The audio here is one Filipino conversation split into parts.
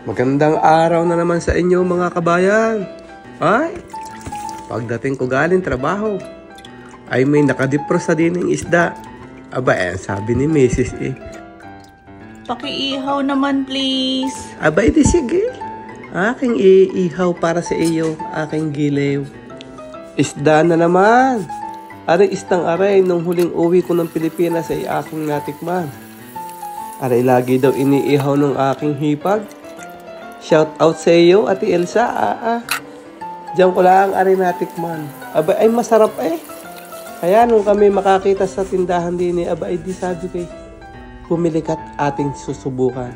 Magandang araw na naman sa inyo mga kabayan. Ay, pagdating ko galing trabaho, ay may nakadipro sa dining isda. Aba, sabi ni Mrs. Pakiihaw naman please. Aba, edi sige. Aking iihaw para sa iyo, aking gilew. Isda na naman. Aring istang aray nung huling uwi ko ng Pilipinas ay aking natikman. Aray lagi daw iniihaw ng aking hipag. Shout out sa iyo, Ate Elsa. Diyan ko lang aray natikman. Aba, ay masarap eh. Kaya nung kami makakita sa tindahan din aba, ay di sabi kay pumili ka't ating susubukan.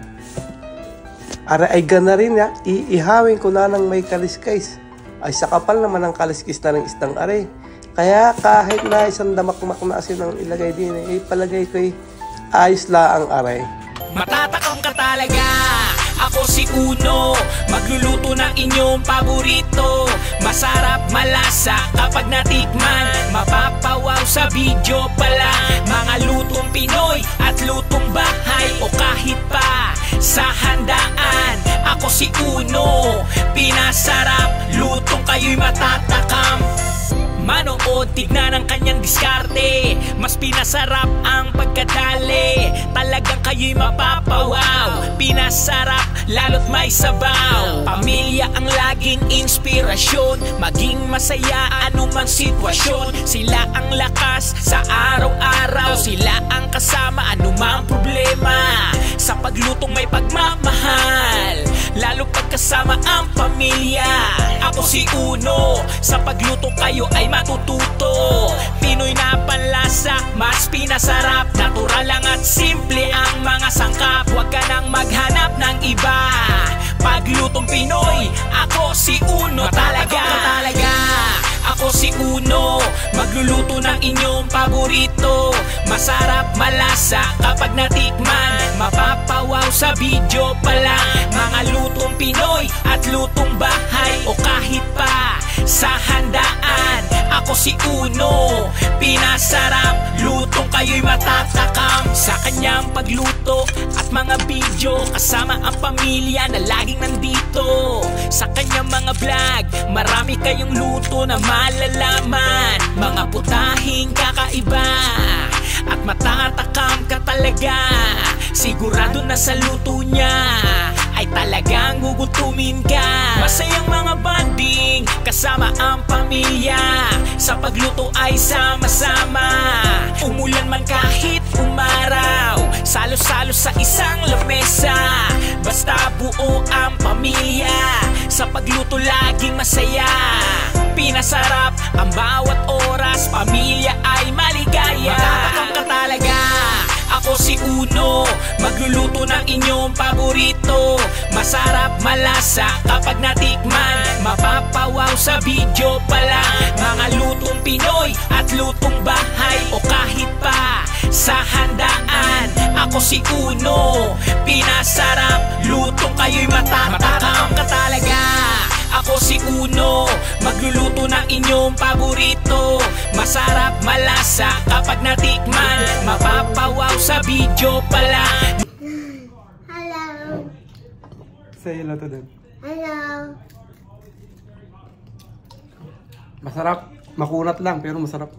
Aray ay gana rin ya, iihawin ko na ng may kaliskis. Ay sa kapal naman ang kaliskis na ng istang aray. Kaya kahit na isang damakmak na asin ang ilagay din ay palagay ko'y ayos la ang aray. Matatakam ka talaga. Ako si Uno, magluluto ng inyong paborito. Masarap, malasa kapag natikman. Mapapawaw sa video pala. Mga lutong Pinoy at lutong bahay o kahit pa sa handaan. Ako si Uno, pinasarap, lutong kayo'y matatakam. Manood, tignan ang kanyang diskarte. Mas pinasarap ang pagkadali. Talagang kayo'y mapapawaw. Pinasarap, lalo't may sabaw. Pamilya ang laging inspirasyon. Maging masaya anumang sitwasyon. Sila ang lakas sa araw-araw. Sila ang kasama anumang problema. Sa paglutong may pagmamahal, lalo pagkasama ang pamilya. Ako si Uno, sa pagluto kayo ay matututo. Pinoy na panlasa, mas pinasarap. Natural lang at simple ang mga sangkap. Huwag ka nang maghanap ng iba. Paglutong Pinoy, ako si Uno talaga. Ako si Uno, magluluto ng inyong paborito. Masarap, malasa kapag natikman. Mapapawaw sa video pala. Mga lutong Pinoy at lutong bahay o kahit pa sa handaan. Ako si Uno, pinasarap, lutong kayo'y matatakam. Sa kanyang pagluto at mga video, kasama ang pamilya na laging nandito. Sa kanyang mga vlog, marami kayong luto na malalaman. Mga putahing kakaiba at matatakam ka talaga. Sigurado na sa luto niya ay talagang gugutumin ka. Masayang mga banding kasama ang pamilya. Sa pagluto ay sama-sama. Umulan man kahit umaraw, salo-salo sa isang lamesa. Basta buo ang pamilya. Sa pagluto laging masaya. Pinasarap ang bawat oras. Pamilya ay maligaya. Matatakam ka talaga. Ako si Uno, magluluto ng inyong paborito. Masarap, malasa kapag natikman. Mapapawaw sa video pala. Mga lutong Pinoy at lutong bahay o kahit pa sa handaan. Ako si Uno, pinasarap, lutong kayo'y matatakam ka talaga. Ako si Uno, magluluto ng inyong paborito. Masarap, malasa kapag natikman. Mapapawaw sa video pala. Hello. Say hello to them. Hello. Masarap. Makunat lang pero masarap.